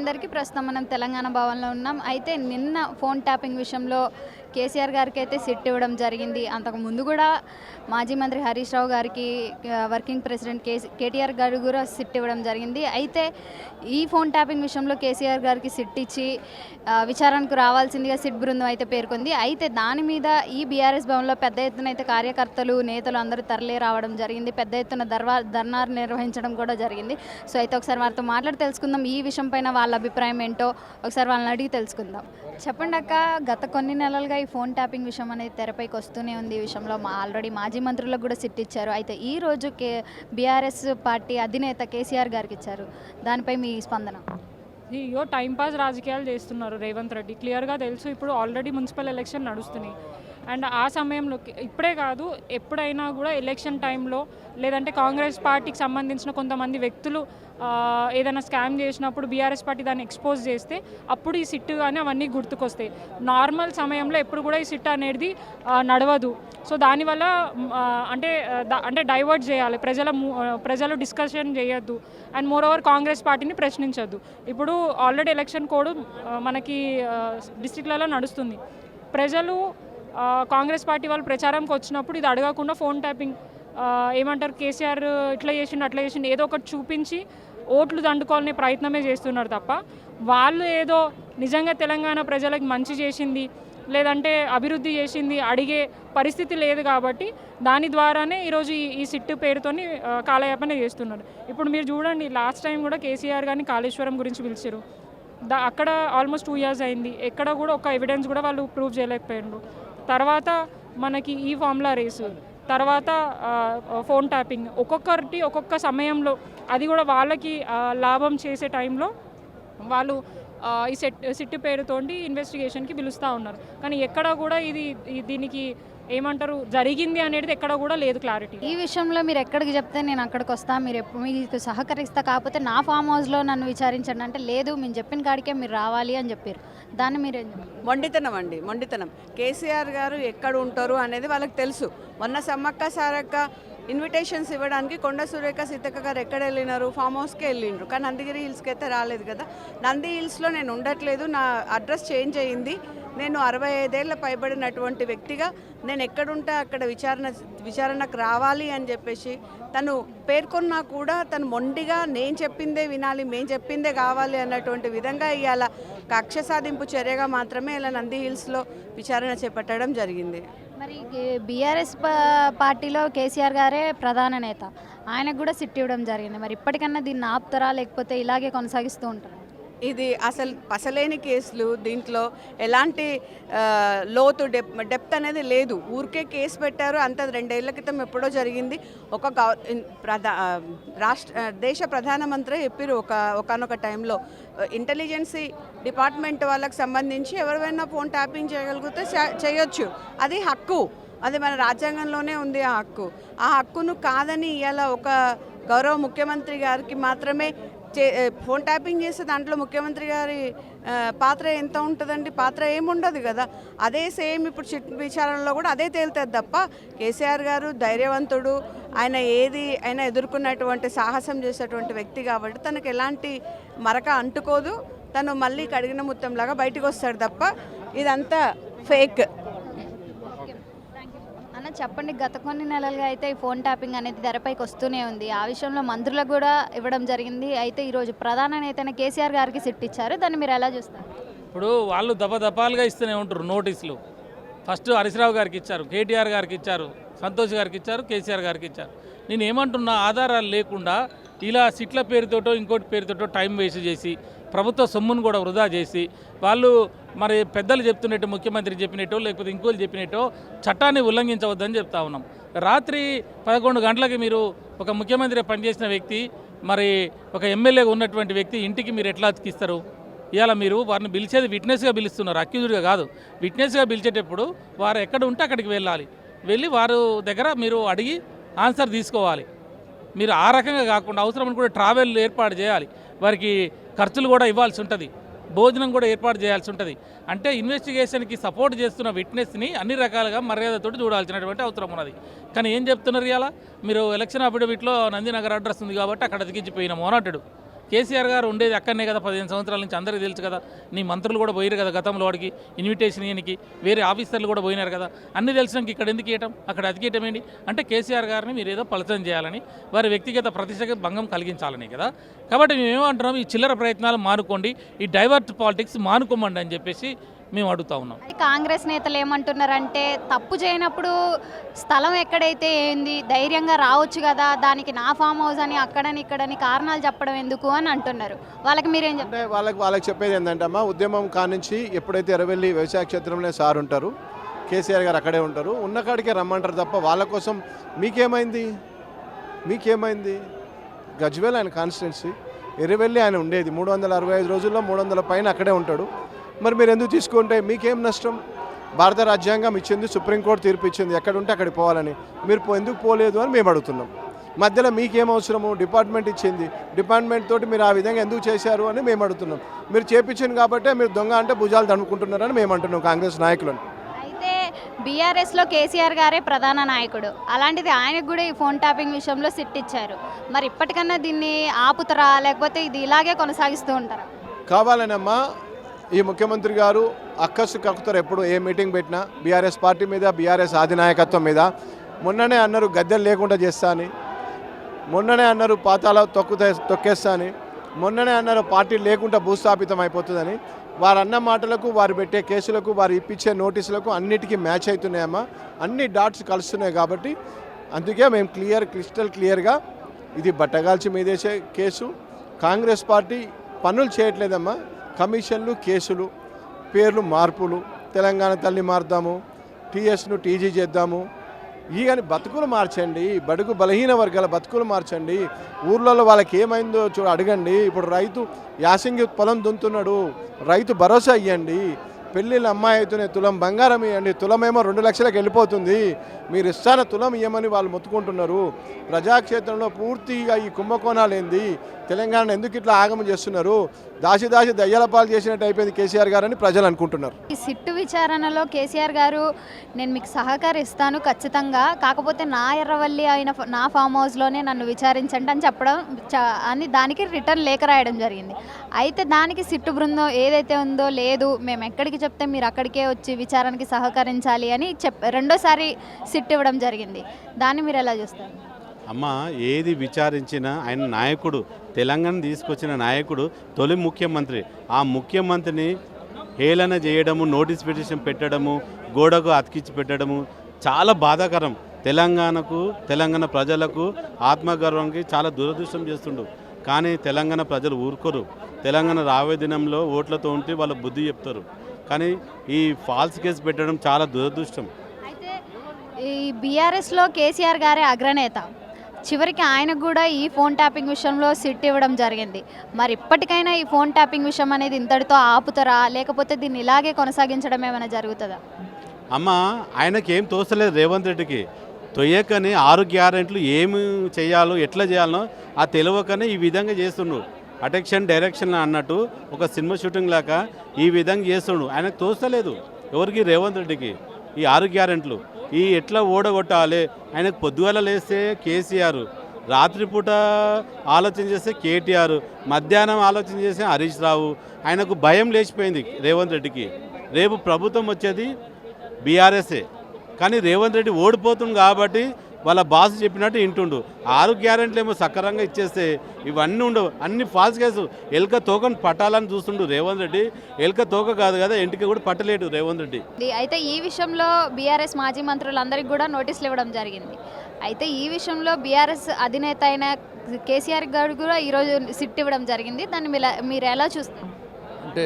అందరికీ ప్రస్తుతం మనం తెలంగాణ భవన్లో ఉన్నాం. అయితే నిన్న ఫోన్ ట్యాపింగ్ విషయంలో కేసీఆర్ గారికి అయితే సిట్ ఇవ్వడం జరిగింది. అంతకుముందు కూడా మాజీ మంత్రి హరీష్ రావు గారికి వర్కింగ్ ప్రెసిడెంట్ కేటీఆర్ గారు కూడా సిట్ ఇవ్వడం జరిగింది. అయితే ఈ ఫోన్ ట్యాపింగ్ విషయంలో కేసీఆర్ గారికి సిట్ ఇచ్చి విచారణకు రావాల్సిందిగా సిట్ బృందం అయితే పేర్కొంది. అయితే దాని మీద ఈ బీఆర్ఎస్ భవన్లో పెద్ద ఎత్తున అయితే కార్యకర్తలు నేతలు అందరూ తరలి రావడం జరిగింది. పెద్ద ఎత్తున ధర్నా నిర్వహించడం కూడా జరిగింది. సో అయితే ఒకసారి వారితో మాట్లాడి తెలుసుకుందాం ఈ విషయం పైన వాళ్ళ అభిప్రాయం ఏంటో ఒకసారి వాళ్ళని అడిగి తెలుసుకుందాం. చెప్పండి అక్క, గత కొన్ని నెలలుగా ఈ ఫోన్ ట్యాపింగ్ విషయం అనేది తెరపైకి వస్తూనే ఉంది. ఈ విషయంలో ఆల్రెడీ మాజీ మంత్రులకు కూడా సిట్ ఇచ్చారు. అయితే ఈ రోజు బీఆర్ఎస్ పార్టీ అధినేత కేసీఆర్ గారికి ఇచ్చారు. దానిపై మీ స్పందన? అయ్యో, టైంపాస్ రాజకీయాలు చేస్తున్నారు రేవంత్ రెడ్డి. క్లియర్గా తెలుసు. ఇప్పుడు ఆల్రెడీ మున్సిపల్ ఎలక్షన్ నడుస్తున్నాయి. అండ్ ఆ సమయంలో ఇప్పుడే కాదు, ఎప్పుడైనా కూడా ఎలక్షన్ టైంలో లేదంటే కాంగ్రెస్ పార్టీకి సంబంధించిన కొంతమంది వ్యక్తులు ఏదైనా స్కామ్ చేసినప్పుడు బీఆర్ఎస్ పార్టీ దాన్ని ఎక్స్పోజ్ చేస్తే అప్పుడు ఈ సిట్ కానీ అవన్నీ గుర్తుకొస్తాయి. నార్మల్ సమయంలో ఎప్పుడు కూడా ఈ సిట్ అనేది నడవదు. సో దానివల్ల అంటే డైవర్ట్ చేయాలి, ప్రజలు డిస్కషన్ చేయొద్దు. అండ్ మోర్ ఓవర్ కాంగ్రెస్ పార్టీని ప్రశ్నించొద్దు. ఇప్పుడు ఆల్రెడీ ఎలక్షన్ కోడ్ మనకి డిస్ట్రిక్ట్లలో నడుస్తుంది. ప్రజలు కాంగ్రెస్ పార్టీ వాళ్ళు ప్రచారంకి వచ్చినప్పుడు ఇది అడగకుండా ఫోన్ ట్యాపింగ్ ఏమంటారు, కేసీఆర్ ఇట్లా చేసిండు అట్లా చేసిండు ఏదో ఒకటి చూపించి ఓట్లు దండుకోవాలనే ప్రయత్నమే చేస్తున్నారు తప్ప వాళ్ళు ఏదో నిజంగా తెలంగాణ ప్రజలకు మంచి చేసింది లేదంటే అభివృద్ధి చేసింది అడిగే పరిస్థితి లేదు. కాబట్టి దాని ద్వారానే ఈరోజు ఈ సిట్టు పేరుతోని కాలయాపన చేస్తున్నారు. ఇప్పుడు మీరు చూడండి, లాస్ట్ టైం కూడా కేసీఆర్ గారిని కాళేశ్వరం గురించి పిలిచారు. అక్కడ ఆల్మోస్ట్ 2 years అయింది. ఎక్కడ కూడా ఒక ఎవిడెన్స్ కూడా వాళ్ళు ప్రూవ్ చేయలేకపోయారు. తర్వాత మనకి ఈ ఫార్ములా రేసు, తర్వాత ఫోన్ ట్యాపింగ్, ఒక్కొక్కటి ఒక్కొక్క సమయంలో అది కూడా వాళ్ళకి లాభం చేసే టైంలో వాళ్ళు ఈ సిట్టు పేరుతోటి ఇన్వెస్టిగేషన్కి పిలుస్తూ ఉన్నారు. కానీ ఎక్కడ కూడా దీనికి ఏమంటారు జరిగింది అనేది ఎక్కడ కూడా లేదు క్లారిటీ. ఈ విషయంలో మీరు ఎక్కడికి చెప్తే నేను అక్కడికి వస్తాను, మీరు మీకు సహకరిస్తా, కాకపోతే నా ఫామ్ హౌస్లో నన్ను విచారించండి అంటే లేదు, మేము చెప్పిన కాడికే మీరు రావాలి అని చెప్పారు. దాన్ని మీరు మొండితనం అండి, మొండితనం. కేసీఆర్ గారు ఎక్కడ ఉంటారు అనేది వాళ్ళకి తెలుసు. మొన్న సమ్మక్క సారక్క ఇన్విటేషన్స్ ఇవ్వడానికి కొండ సురేఖ సీతక్క గారు ఎక్కడ వెళ్ళినారు? ఫామ్ హౌస్కి వెళ్ళిండ్రు. కానీ నందిగిరి హిల్స్కి అయితే రాలేదు కదా. నంది హిల్స్లో నేను ఉండట్లేదు, నా అడ్రస్ చేంజ్ అయ్యింది, నేను 65 ఏళ్ళ పైబడినటువంటి వ్యక్తిగా నేను ఎక్కడుంటే అక్కడ విచారణకు రావాలి అని చెప్పేసి తను పేర్కొన్నా కూడా తను మొండిగా నేను చెప్పిందే వినాలి, మేము చెప్పిందే కావాలి అన్నటువంటి విధంగా ఇవాళ కక్ష సాధింపు చర్యగా మాత్రమే ఇలా నంది హిల్స్లో విచారణ చేపట్టడం జరిగింది. మరి బీఆర్ఎస్ పార్టీలో కేసీఆర్ గారే ప్రధాన నేత, ఆయనకు కూడా సిట్ ఇవ్వడం జరిగింది. మరి ఇప్పటికన్నా దీన్ని ఆపుతారా లేకపోతే ఇలాగే కొనసాగిస్తూ ఉంటారా? ఇది అసలేని కేసులు, దీంట్లో ఎలాంటి లోతు డెప్త్ అనేది లేదు. ఊరికే కేసు పెట్టారు, అంత 2 ఏళ్ల క్రితం ఎప్పుడో జరిగింది. దేశ ప్రధానమంత్రి చెప్పారు ఒకనొక టైంలో ఇంటెలిజెన్సీ డిపార్ట్మెంట్ వాళ్ళకి సంబంధించి ఎవరైనా ఫోన్ ట్యాపింగ్ చేయగలిగితే చేయొచ్చు, అది హక్కు, అది మన రాజ్యాంగంలోనే ఉంది ఆ హక్కు. ఆ హక్కును కాదని ఇవాళ ఒక గౌరవ ముఖ్యమంత్రి గారికి మాత్రమే ఫోన్ ట్యాపింగ్ చేస్తే దాంట్లో ముఖ్యమంత్రి గారి పాత్ర ఎంత ఉంటుందండి? పాత్ర ఏముండదు కదా. అదే సేమ్ ఇప్పుడు సిట్ విచారణలో కూడా అదే తేలుతుంది తప్ప కేసీఆర్ గారు ధైర్యవంతుడు, ఆయన ఎదుర్కొన్నటువంటి సాహసం చేసేటువంటి వ్యక్తి కాబట్టి తనకు ఎలాంటి మరక అంటుకోదు. తను మళ్ళీ కడిగిన ముత్తంలాగా బయటకు వస్తాడు తప్ప ఇదంతా ఫేక్. అన్న చెప్పండి, గత కొన్ని నెలలుగా అయితే ఈ ఫోన్ ట్యాపింగ్ అనేది తెరపైకి వస్తూనే ఉంది. ఆ విషయంలో మంత్రులకు కూడా ఇవ్వడం జరిగింది. అయితే ఈరోజు ప్రధాన నేతైన కేసీఆర్ గారికి సిట్ ఇచ్చారు. దాన్ని మీరు ఎలా చూస్తారు? ఇప్పుడు వాళ్ళు దఫాలుగా ఇస్తూనే ఉంటారు నోటీసులు. ఫస్ట్ హరీష్ రావు గారికి ఇచ్చారు, కేటీఆర్ గారికి ఇచ్చారు, సంతోష్ గారికి ఇచ్చారు, కేసీఆర్ గారికి ఇచ్చారు. నేను ఏమంటున్నా, ఆధారాలు లేకుండా ఇలా సిట్ల పేరుతోటో ఇంకోటి పేరుతోటో టైం వేస్ట్ చేసి ప్రభుత్వ సొమ్మును కూడా వృధా చేసి వాళ్ళు మరి పెద్దలు చెప్తున్నట్టు, ముఖ్యమంత్రి చెప్పినట్టో లేకపోతే ఇంకోళ్ళు చెప్పినట్టో చట్టాన్ని ఉల్లంఘించవద్దని చెప్తా ఉన్నాం. రాత్రి 11 గంటలకి మీరు ఒక ముఖ్యమంత్రి పనిచేసిన వ్యక్తి, మరి ఒక ఎమ్మెల్యేగా ఉన్నటువంటి వ్యక్తి ఇంటికి మీరు ఎట్లా అతికిస్తారు? ఇవాళ మీరు వారిని పిలిచేది విట్నెస్గా పిలుస్తున్నారు, అక్యూజ్డ్గా కాదు. విట్నెస్గా పిలిచేటప్పుడు వారు ఎక్కడ ఉంటే అక్కడికి వెళ్ళి వారు దగ్గర మీరు అడిగి ఆన్సర్ తీసుకోవాలి. మీరు ఆ రకంగా కాకుండా అవసరం కూడా ట్రావెల్ ఏర్పాటు చేయాలి, వారికి ఖర్చులు కూడా ఇవ్వాల్సి ఉంటుంది, భోజనం కూడా ఏర్పాటు చేయాల్సి ఉంటుంది. అంటే ఇన్వెస్టిగేషన్కి సపోర్ట్ చేస్తున్న విట్నెస్ని అన్ని రకాలుగా మర్యాదతో చూడాల్సినటువంటి అవసరం ఉన్నది. కానీ ఏం చెప్తున్నారు, ఇలా మీరు ఎలక్షన్ అఫిడవిట్లో నందినగర్ అడ్రస్ ఉంది కాబట్టి అక్కడ అతికించిపోయినాము అని అంటాడు. కేసీఆర్ గారు ఉండేది అక్కడనే కదా 15 సంవత్సరాల నుంచి అందరికీ తెలుసు కదా. నీ మంత్రులు కూడా పోయారు కదా గతంలో, వాడికి ఇన్విటేషన్ ఇయనికి వేరే ఆఫీసర్లు కూడా పోయినారు కదా. అన్నీ తెలిసినాక ఇక్కడ ఎందుకు ఇవ్వటం, అక్కడ అతికేయటం ఏంటి అంటే కేసీఆర్ గారిని మీరు ఏదో పలతం చేయాలని, వారి వ్యక్తిగత ప్రతిష్టకి భంగం కలిగించాలని కదా. కాబట్టి మేము ఏమంటున్నాం, ఈ చిల్లర ప్రయత్నాలు మానుకోండి, ఈ డైవర్ట్ పాలిటిక్స్ మానుకోమండి అని చెప్పేసి మేము అడుగుతా ఉన్నాం. కాంగ్రెస్ నేతలు ఏమంటున్నారంటే తప్పు చేయనప్పుడు స్థలం ఎక్కడైతే ఏంది ధైర్యంగా రావచ్చు కదా, దానికి నా ఫామ్ హౌస్ అని అక్కడని ఇక్కడని కారణాలు చెప్పడం ఎందుకు అని అంటున్నారు. వాళ్ళకి మీరేం అంటే వాళ్ళకి చెప్పేది ఏంటంటే అమ్మా, ఉద్యమం కానుంచి ఎప్పుడైతే ఎర్రవెల్లి వ్యవసాయ క్షేత్రంలో సార్ ఉంటారు, కేసీఆర్ గారు అక్కడే ఉంటారు, ఉన్న కాడికే రమ్మంటారు తప్ప వాళ్ళ కోసం మీకేమైంది. గజ్వేల్ ఆయన కాన్స్టిట్యున్సీ, ఎర్రవెల్లి ఆయన ఉండేది 365 రోజుల్లో 300 పైన అక్కడే ఉంటాడు. మరి మీరు ఎందుకు తీసుకుంటే మీకేం నష్టం? భారత రాజ్యాంగం ఇచ్చింది, సుప్రీంకోర్టు తీర్పు ఇచ్చింది, ఎక్కడ ఉంటే అక్కడికి పోవాలని. మీరు ఎందుకు పోలేదు అని మేము అడుగుతున్నాం. మధ్యలో మీకేం అవసరము? డిపార్ట్మెంట్ ఇచ్చింది, డిపార్ట్మెంట్ తోటి మీరు ఆ విధంగా ఎందుకు చేశారు అని మేము అడుగుతున్నాం. మీరు చేపించింది కాబట్టే మీరు దొంగ అంటే భుజాలు దనుకుంటున్నారని మేము అంటున్నాం కాంగ్రెస్ నాయకులను. అయితే బీఆర్ఎస్లో కేసీఆర్ గారే ప్రధాన నాయకుడు, అలాంటిది ఆయనకు కూడా ఈ ఫోన్ ట్యాపింగ్ విషయంలో సిట్ ఇచ్చారు. మరి ఇప్పటికన్నా దీన్ని ఆపుతారా, లేకపోతే ఇది ఇలాగే కొనసాగిస్తూ ఉంటారా? కావాలనమ్మా, ఈ ముఖ్యమంత్రి గారు అక్కసు కక్కుతారు ఎప్పుడు ఏ మీటింగ్ పెట్టినా బీఆర్ఎస్ పార్టీ మీద, బీఆర్ఎస్ అధినాయకత్వం మీద. మొన్ననే అన్నారు గద్దెలు లేకుండా చేస్తా అని, మొన్ననే అన్నారు పాతాల తొక్కేస్తా అని, మొన్ననే అన్నారు పార్టీ లేకుండా భూస్థాపితం అయిపోతుందని. వారు అన్న మాటలకు, వారు పెట్టే కేసులకు, వారు ఇప్పించే నోటీసులకు అన్నిటికీ మ్యాచ్ అవుతున్నాయమ్మా. అన్ని డాట్స్ కలుస్తున్నాయి. కాబట్టి అందుకే మేము క్రిస్టల్ క్లియర్గా ఇది బట్టగాల్చి మీదేసే కేసు. కాంగ్రెస్ పార్టీ పనులు చేయట్లేదమ్మా, కమిషన్లు, కేసులు, పేర్లు మార్పులు, తెలంగాణ తల్లి మారుద్దాము, టీఎస్ను టీజీ చేద్దాము. ఈ కానీ బతుకులు మార్చండి, బడుగు బలహీన వర్గాల బతుకులు మార్చండి. ఊర్లలో వాళ్ళకి ఏమైందో అడగండి. ఇప్పుడు రైతు యాసంగి పొలం దున్నుతున్నాడు, రైతు భరోసా ఇవ్వండి. పెళ్ళిళ్ళ అమ్మాయి అయితేనే తులం బంగారం ఇవ్వండి, తులమేమో 2 లక్షలకు వెళ్ళిపోతుంది. మీరు ఇస్తాన తులం ఇవ్వమని వాళ్ళు మొత్తుకుంటున్నారు. ప్రజాక్షేత్రంలో పూర్తిగా ఈ కుంభకోణాలు ఏంది, తెలంగాణ ఎందుకు ఇట్లా ఆగమం చేస్తున్నారు, దాసి దయ్యాల పాలు చేసినట్టు అయిపోయింది కేసీఆర్ గారు అని ప్రజలు అనుకుంటున్నారు. ఈ సిట్టు విచారణలో కేసీఆర్ గారు నేను మీకు సహకరిస్తాను ఖచ్చితంగా, కాకపోతే నా ఎర్రవల్లి అయిన నా ఫామ్ హౌస్లోనే నన్ను విచారించండి అని చెప్పడం అని దానికి రిటర్న్ లేఖ రాయడం జరిగింది. అయితే దానికి సిట్టు బృందం ఏదైతే ఉందో లేదు, మేము ఎక్కడికి చెప్తే మీరు అక్కడికే వచ్చి విచారణకి సహకరించాలి అని రెండోసారి సిట్ ఇవ్వడం జరిగింది. దాన్ని మీరు ఎలా చూస్తారు? అమ్మ, ఏది విచారించినా ఆయన నాయకుడు, తెలంగాణ తీసుకొచ్చిన నాయకుడు, తొలి ముఖ్యమంత్రి. ఆ ముఖ్యమంత్రిని హేళన చేయడము, నోటీస్ పిటిషన్ పెట్టడము, గోడకు అతికించి పెట్టడము చాలా బాధాకరం. తెలంగాణకు, తెలంగాణ ప్రజలకు ఆత్మగౌరవానికి చాలా దురదృష్టం చేస్తుండు. కానీ తెలంగాణ ప్రజలు ఊరుకోరు. తెలంగాణ రాబోయే దినంలో ఓట్లతో ఉంటే వాళ్ళ బుద్ధి చెప్తారు. కానీ ఈ ఫాల్స్ కేసు పెట్టడం చాలా దురదృష్టం. అయితే ఈ బీఆర్ఎస్లో కేసీఆర్ గారే అగ్రనేత, చివరికి ఆయనకు కూడా ఈ ఫోన్ ట్యాపింగ్ విషయంలో సిట్ ఇవ్వడం జరిగింది. మరి ఇప్పటికైనా ఈ ఫోన్ ట్యాపింగ్ విషయం అనేది ఇంతటితో ఆపుతారా, లేకపోతే దీన్ని ఇలాగే కొనసాగించడం ఏమైనా జరుగుతుందా? అమ్మ, ఆయనకేం తోస్తలేదు రేవంత్ రెడ్డికి. తొయ్యకని 6 గ్యారెంట్లు ఏమి చేయాలో, ఎట్లా చేయాలనో ఆ తెలియకనే ఈ విధంగా చేస్తుండు. అటెక్షన్ డైరెక్షన్ అన్నట్టు ఒక సినిమా షూటింగ్ లాగా ఈ విధంగా చేస్తుండు. ఆయనకు తోస్తలేదు ఎవరికి, రేవంత్ రెడ్డికి. ఈ 6 గ్యారెంట్లు ఈ ఎట్లా ఓడగొట్టాలి. ఆయనకు పొద్దుగాల లేస్తే కేసీఆర్, రాత్రిపూట ఆలోచన చేస్తే కేటీఆర్, మధ్యాహ్నం ఆలోచన చేస్తే హరీష్ రావు. ఆయనకు భయం లేచిపోయింది రేవంత్ రెడ్డికి. రేపు ప్రభుత్వం వచ్చేది బీఆర్ఎస్ఏ, కానీ రేవంత్ రెడ్డి ఓడిపోతుంది కాబట్టి వాళ్ళ బాస్ చెప్పినట్టు వింటుండు. 6 గ్యారెంట్లు ఏమో సక్రమంగా ఇచ్చేస్తే ఇవన్నీ ఉండవు. అన్ని ఫాల్స్ కేసు. ఎలుక తోకను పట్టాలని చూస్తుండు రేవంత్ రెడ్డి. ఎలుక తోక కాదు కదా, ఇంటికి కూడా పట్టలేడు రేవంత్ రెడ్డి. అయితే ఈ విషయంలో బీఆర్ఎస్ మాజీ మంత్రులందరికీ కూడా నోటీసులు ఇవ్వడం జరిగింది. అయితే ఈ విషయంలో బీఆర్ఎస్ అధినేత అయిన కేసీఆర్ గారు కూడా ఈరోజు సిట్ ఇవ్వడం జరిగింది. దాన్ని మీరు ఎలా చూస్తారు? అంటే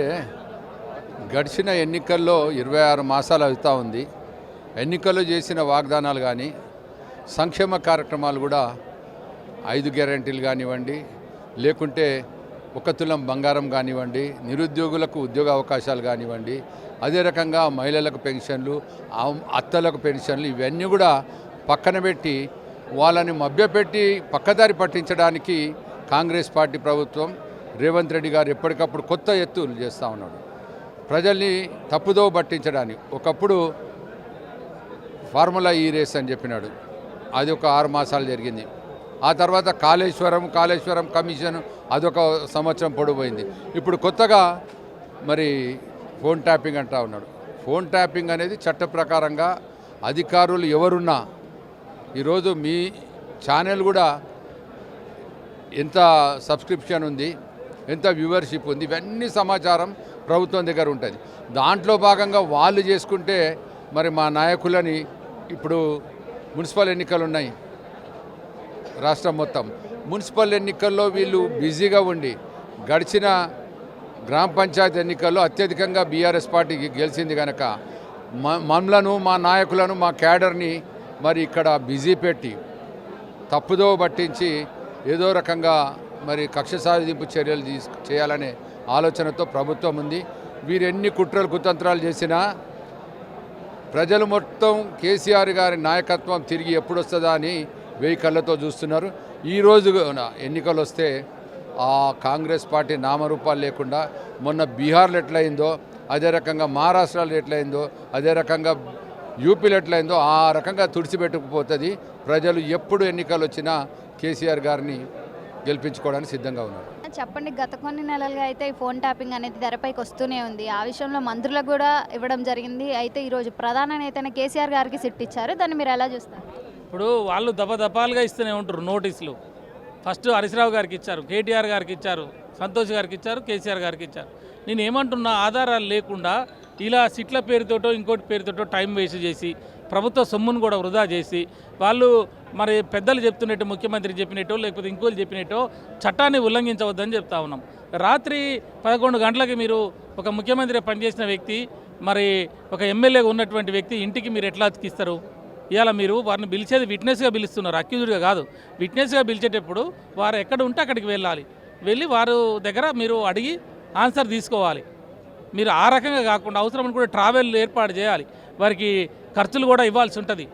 గడిచిన ఎన్నికల్లో 26 మాసాలు అవుతా ఉంది. ఎన్నికల్లో చేసిన వాగ్దానాలు కానీ, సంక్షేమ కార్యక్రమాలు కూడా 5 గ్యారెంటీలు కానివ్వండి, లేకుంటే 1 తులం బంగారం కానివ్వండి, నిరుద్యోగులకు ఉద్యోగ అవకాశాలు కానివ్వండి, అదే రకంగా మహిళలకు పెన్షన్లు, అత్తలకు పెన్షన్లు, ఇవన్నీ కూడా పక్కన పెట్టి వాళ్ళని మభ్యపెట్టి పక్కదారి పట్టించడానికి కాంగ్రెస్ పార్టీ ప్రభుత్వం, రేవంత్ రెడ్డి గారు ఎప్పటికప్పుడు కొత్త ఎత్తులు చేస్తూ ఉన్నాడు. ప్రజల్ని తప్పుదో పట్టించడానికి. ఒకప్పుడు ఫార్ములా ఈ రేస్ అని చెప్పినాడు, అది ఒక 6 మాసాలు జరిగింది. ఆ తర్వాత కాళేశ్వరం కమిషన్ అదొక సంవత్సరం పొడిపోయింది. ఇప్పుడు కొత్తగా మరి ఫోన్ ట్యాపింగ్ అంటా ఉన్నాడు. ఫోన్ ట్యాపింగ్ అనేది చట్ట ప్రకారంగా అధికారులు ఎవరున్నా, ఈరోజు మీ ఛానల్ కూడా ఎంత సబ్స్క్రిప్షన్ ఉంది, ఎంత వ్యూవర్షిప్ ఉంది, ఇవన్నీ సమాచారం ప్రభుత్వం దగ్గర ఉంటుంది. దాంట్లో భాగంగా వాళ్ళు చేసుకుంటే మరి మా నాయకులని ఇప్పుడు మున్సిపల్ ఎన్నికలు ఉన్నాయి రాష్ట్రం మొత్తం. మున్సిపల్ ఎన్నికల్లో వీళ్ళు బిజీగా ఉండి గడిచిన గ్రామ పంచాయతీ ఎన్నికల్లో అత్యధికంగా బీఆర్ఎస్ పార్టీకి గెలిచింది కనుక మమ్మలను, మా నాయకులను, మా క్యాడర్ని మరి ఇక్కడ బిజీ పెట్టి తప్పుదో పట్టించి ఏదో రకంగా మరి కక్ష సాధింపు చర్యలు చేయాలనే ఆలోచనతో ప్రభుత్వం ఉంది. వీరు ఎన్ని కుట్రలు కుతంత్రాలు చేసినా ప్రజలు మొత్తం కేసీఆర్ గారి నాయకత్వం తిరిగి ఎప్పుడు వస్తుందా అని వేయి కళ్ళతో చూస్తున్నారు. ఈరోజు ఎన్నికలు వస్తే ఆ కాంగ్రెస్ పార్టీ నామరూపాలు లేకుండా మొన్న బీహార్లో ఎట్లయిందో, అదే రకంగా మహారాష్ట్రలో ఎట్లయిందో, అదే రకంగా యూపీలో ఎట్లయిందో ఆ రకంగా తుడిచిపెట్టుకుపోతుంది. ప్రజలు ఎప్పుడు ఎన్నికలు వచ్చినా కేసీఆర్ గారిని గెలిపించుకోవడానికి సిద్ధంగా ఉన్నారు. చెప్పండి, గత కొన్ని నెలలుగా అయితే ఈ ఫోన్ ట్యాపింగ్ అనేది తెరపైకి వస్తూనే ఉంది. ఆ విషయంలో మంత్రులకు కూడా ఇవ్వడం జరిగింది. అయితే ఈరోజు ప్రధాన నేతైన కేసీఆర్ గారికి సిట్ ఇచ్చారు. దాన్ని మీరు ఎలా చూస్తారు? ఇప్పుడు వాళ్ళు దఫాలుగా ఇస్తూనే ఉంటారు నోటీసులు. ఫస్ట్ హరీశ్రావు గారికి ఇచ్చారు, కేటీఆర్ గారికి ఇచ్చారు, సంతోష్ గారికి ఇచ్చారు, కేసీఆర్ గారికి ఇచ్చారు. నేను ఏమంటున్నా, ఆధారాలు లేకుండా ఇలా సిట్ల పేరుతోటో ఇంకోటి పేరుతోటో టైం వేస్ట్ చేసి ప్రభుత్వ సొమ్మును కూడా వృధా చేసి వాళ్ళు మరి పెద్దలు చెప్తున్నట్టు, ముఖ్యమంత్రి చెప్పినట్టు లేకపోతే ఇంకోళ్ళు చెప్పినట్టు చట్టాన్ని ఉల్లంఘించవద్దని చెప్తా ఉన్నాం. రాత్రి 11 గంటలకి మీరు ఒక ముఖ్యమంత్రి పనిచేసిన వ్యక్తి, మరి ఒక ఎమ్మెల్యేగా ఉన్నటువంటి వ్యక్తి ఇంటికి మీరు ఎట్లా అతికిస్తారు? ఇవాళ మీరు వారిని పిలిచేది విట్నెస్గా పిలుస్తున్నారు, అక్యూజ్డ్గా కాదు. విట్నెస్గా పిలిచేటప్పుడు వారు ఎక్కడ ఉంటే అక్కడికి వెళ్ళాలి. వెళ్ళి వారు దగ్గర మీరు అడిగి ఆన్సర్ తీసుకోవాలి. మీరు ఆ రకంగా కాకుండా అవసరం కూడా ట్రావెల్ ఏర్పాటు చేయాలి. వారికి ఖర్చులు కూడా ఇవ్వాల్సి ఉంటుంది,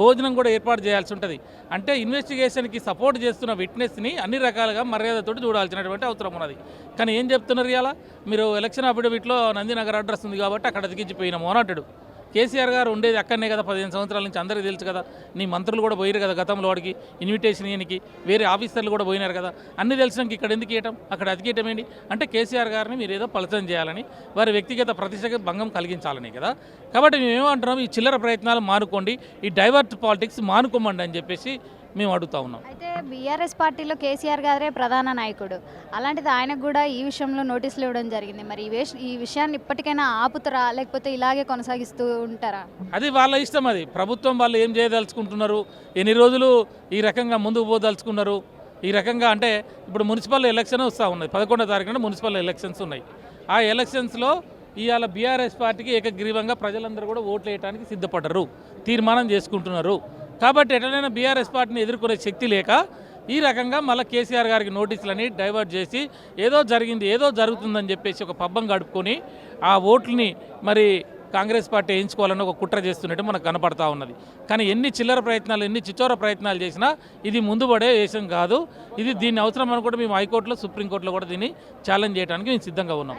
భోజనం కూడా ఏర్పాటు చేయాల్సి ఉంటుంది. అంటే ఇన్వెస్టిగేషన్కి సపోర్ట్ చేస్తున్న విట్నెస్ని అన్ని రకాలుగా మర్యాదతోటి చూడాల్సినటువంటి అవసరం ఉన్నది. కానీ ఏం చెప్తున్నారు ఇవాళ? మీరు ఎలక్షన్ అఫిడవిట్లో నందినగర్ అడ్రస్ ఉంది కాబట్టి అక్కడ అతికించిపోయినాము అని అంటాడు. కేసీఆర్ గారు ఉండేది అక్కడనే కదా, 15 సంవత్సరాల నుంచి అందరికీ తెలుసు కదా. నీ మంత్రులు కూడా పోయారు కదా గతంలో, వాడికి ఇన్విటేషన్ ఇయనికి వేరే ఆఫీసర్లు కూడా పోయినారు కదా. అన్ని తెలిసినాక ఇక్కడ ఎందుకు ఇవ్వటం, అక్కడ అతికేయటం ఏంటి? అంటే కేసీఆర్ గారిని మీరు ఏదో పలచన చేయాలని, వారి వ్యక్తిగత ప్రతిష్టకి భంగం కలిగించాలని కదా. కాబట్టి మేము ఏమంటున్నాం, ఈ చిల్లర ప్రయత్నాలు మానుకోండి, ఈ డైవర్ట్ పాలిటిక్స్ మానుకోమండి అని చెప్పేసి మేము అడుగుతా ఉన్నాం. అయితే బీఆర్ఎస్ పార్టీలో కేసీఆర్ గారే ప్రధాన నాయకుడు. అలాంటిది ఆయనకు కూడా ఈ విషయంలో నోటీసులు ఇవ్వడం జరిగింది. మరి ఈ విషయాన్ని ఇప్పటికైనా ఆపుతారా, లేకపోతే ఇలాగే కొనసాగిస్తూ ఉంటారా? అది వాళ్ళ ఇష్టం. అది ప్రభుత్వం వాళ్ళు ఏం చేయదలుచుకుంటున్నారు, ఎన్ని రోజులు ఈ రకంగా ముందుకు పోదలుచుకున్నారు. ఈ రకంగా అంటే ఇప్పుడు మున్సిపల్ ఎలక్షన్ వస్తూ ఉన్నది, 11వ తారీఖున మున్సిపల్ ఎలక్షన్స్ ఉన్నాయి. ఆ ఎలక్షన్స్లో ఇవాళ బీఆర్ఎస్ పార్టీకి ఏకగ్రీవంగా ప్రజలందరూ కూడా ఓట్లు వేయడానికి సిద్ధపడ్డరు, తీర్మానం చేసుకుంటున్నారు. కాబట్టి ఎట్లయినా బీఆర్ఎస్ పార్టీని ఎదుర్కొనే శక్తి లేక ఈ రకంగా మళ్ళీ కేసీఆర్ గారికి నోటీసులని డైవర్ట్ చేసి ఏదో జరిగింది, ఏదో జరుగుతుందని చెప్పేసి ఒక పబ్బం గడుపుకొని ఆ ఓట్లని మరి కాంగ్రెస్ పార్టీ వేయించుకోవాలని ఒక కుట్ర చేస్తున్నట్టు మనకు కనపడతా ఉన్నది. కానీ ఎన్ని చిల్లర ప్రయత్నాలు, ఎన్ని చిచ్చోర ప్రయత్నాలు చేసినా ఇది ముందుపడే దేశం కాదు. ఇది దీన్ని అవసరం అనుకుంటే మేము హైకోర్టులో, సుప్రీంకోర్టులో కూడా దీన్ని ఛాలెంజ్ చేయడానికి మేము సిద్ధంగా ఉన్నాం.